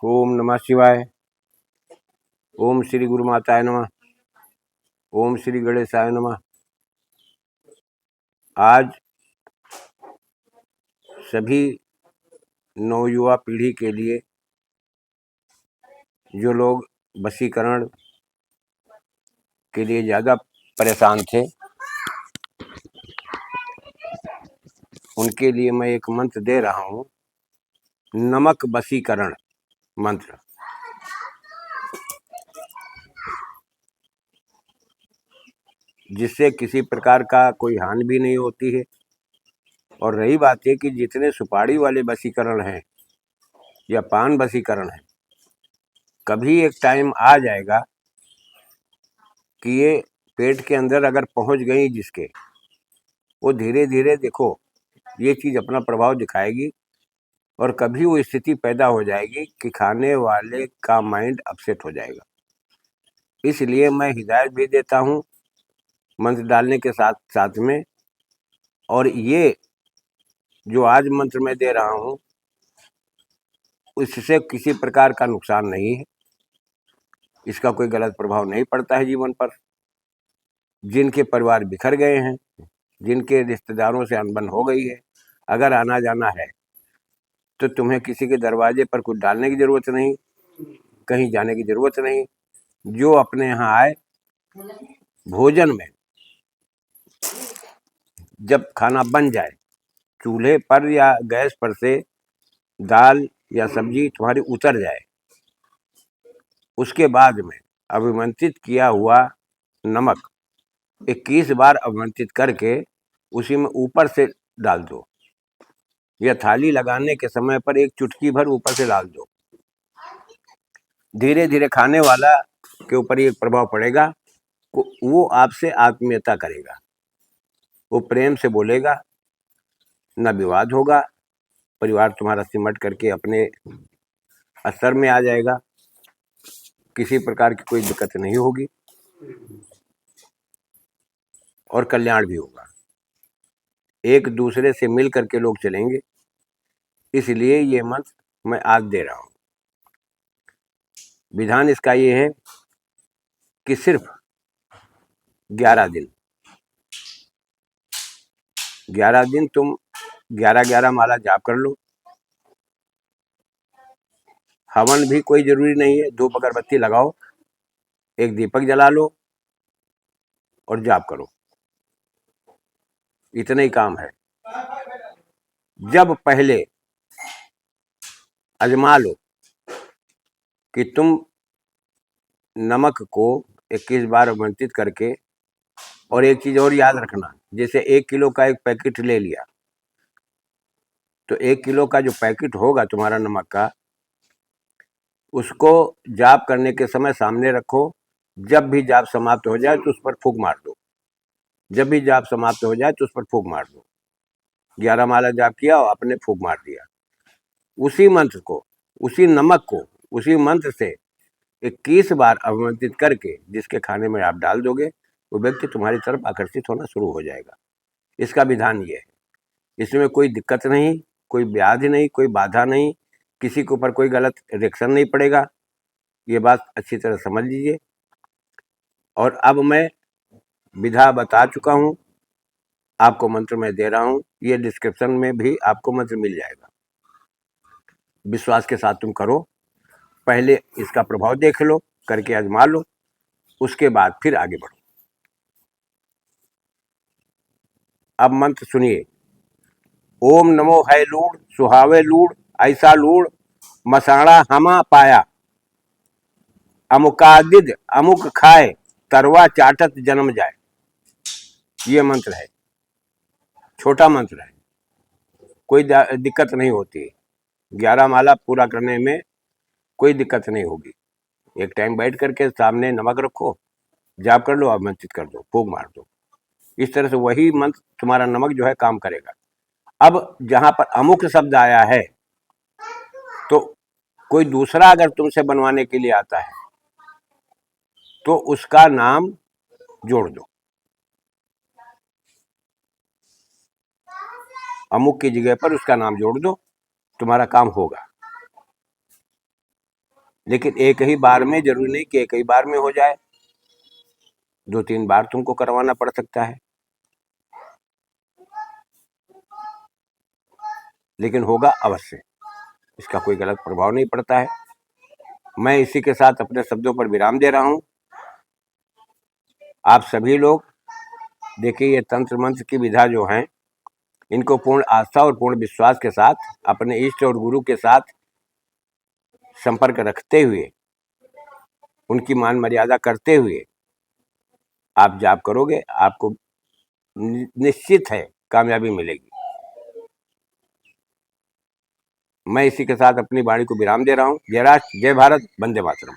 ओम नमः शिवाय। ओम श्री गुरु माताय नमः। ओम श्री गणेशाय नमः। आज सभी नवयुवा पीढ़ी के लिए जो लोग वशीकरण के लिए ज़्यादा परेशान थे, उनके लिए मैं एक मंत्र दे रहा हूँ, नमक वशीकरण मंत्र। जिससे किसी प्रकार का कोई हानि भी नहीं होती है। और रही बात है कि जितने सुपारी वाले वशीकरण हैं या पान वशीकरण है, कभी एक टाइम आ जाएगा कि ये पेट के अंदर अगर पहुंच गई जिसके, वो धीरे धीरे देखो ये चीज़ अपना प्रभाव दिखाएगी और कभी वो स्थिति पैदा हो जाएगी कि खाने वाले का माइंड अपसेट हो जाएगा। इसलिए मैं हिदायत भी देता हूँ मंत्र डालने के साथ साथ में। और ये जो आज मंत्र मैं दे रहा हूँ, इससे किसी प्रकार का नुकसान नहीं है, इसका कोई गलत प्रभाव नहीं पड़ता है जीवन पर। जिनके परिवार बिखर गए हैं, जिनके रिश्तेदारों से अनबन हो गई है, अगर आना जाना है तो तुम्हें किसी के दरवाजे पर कुछ डालने की ज़रूरत नहीं, कहीं जाने की ज़रूरत नहीं। जो अपने यहाँ आए, भोजन में जब खाना बन जाए, चूल्हे पर या गैस पर से दाल या सब्जी तुम्हारी उतर जाए, उसके बाद में अभिमंत्रित किया हुआ नमक 21 बार अभिमंत्रित करके उसी में ऊपर से डाल दो, या थाली लगाने के समय पर एक चुटकी भर ऊपर से डाल दो। धीरे धीरे खाने वाला के ऊपर ये प्रभाव पड़ेगा, वो आपसे आत्मीयता करेगा, वो प्रेम से बोलेगा, न विवाद होगा, परिवार तुम्हारा सिमट करके अपने स्तर में आ जाएगा, किसी प्रकार की कोई दिक्कत नहीं होगी और कल्याण भी होगा। एक दूसरे से मिल करके लोग चलेंगे। इसलिए ये मंत्र मैं आज दे रहा हूँ। विधान इसका ये है कि सिर्फ 11 दिन 11 दिन तुम 11-11 माला जाप कर लो। हवन भी कोई जरूरी नहीं है, धूप अगरबत्ती लगाओ, एक दीपक जला लो और जाप करो, इतना ही काम है। जब पहले आजमा लो कि तुम नमक को 21 बार अवमंत्रित करके, और एक चीज और याद रखना, जैसे 1 किलो का एक पैकेट ले लिया, तो 1 किलो का जो पैकेट होगा तुम्हारा नमक का, उसको जाप करने के समय सामने रखो। जब भी जाप समाप्त हो जाए तो उस पर फूंक मार दो। जब भी जाप समाप्त हो जाए तो उस पर फूंक मार दो। 11 माला जाप किया और आपने फूंक मार दिया। उसी मंत्र को, उसी नमक को, उसी मंत्र से 21 बार अवमंत्रित करके जिसके खाने में आप डाल दोगे, वो व्यक्ति तुम्हारी तरफ आकर्षित होना शुरू हो जाएगा। इसका विधान ये है, इसमें कोई दिक्कत नहीं, कोई व्याधि नहीं, कोई बाधा नहीं, किसी के ऊपर कोई गलत रिएक्शन नहीं पड़ेगा। ये बात अच्छी तरह समझ लीजिए। और अब मैं विधा बता चुका हूँ, आपको मंत्र मैं दे रहा हूँ, ये डिस्क्रिप्शन में भी आपको मंत्र मिल जाएगा। विश्वास के साथ तुम करो, पहले इसका प्रभाव देख लो, करके आजमा लो, उसके बाद फिर आगे बढ़ो। अब मंत्र सुनिए। ओम नमो है लूड़ सुहावे लूड़ ऐसा लूड़ मसाणा हमा पाया, अमुकादिद अमुक खाए तरवा चाटत जन्म जाए। ये मंत्र है, छोटा मंत्र है, कोई दिक्कत नहीं होती। 11 माला पूरा करने में कोई दिक्कत नहीं होगी। एक टाइम बैठ करके सामने नमक रखो, जाप कर लो, आमंत्रित कर दो, फूंक मार दो। इस तरह से वही मंत्र तुम्हारा नमक जो है काम करेगा। अब जहां पर अमुक शब्द आया है, तो कोई दूसरा अगर तुमसे बनवाने के लिए आता है तो उसका नाम जोड़ दो। अमुक की जगह पर उसका नाम जोड़ दो, तुम्हारा काम होगा। लेकिन एक ही बार में जरूरी नहीं कि एक ही बार में हो जाए, 2-3 बार तुमको करवाना पड़ सकता है, लेकिन होगा अवश्य, इसका कोई गलत प्रभाव नहीं पड़ता है। मैं इसी के साथ अपने शब्दों पर विराम दे रहा हूँ। आप सभी लोग देखिए, ये तंत्र मंत्र की विधा जो हैं, इनको पूर्ण आस्था और पूर्ण विश्वास के साथ अपने इष्ट और गुरु के साथ संपर्क रखते हुए, उनकी मान मर्यादा करते हुए आप जाप करोगे, आपको निश्चित है कामयाबी मिलेगी। मैं इसी के साथ अपनी वाणी को विराम दे रहा हूँ। जय राष्ट्र, जय भारत, वंदे मातरम।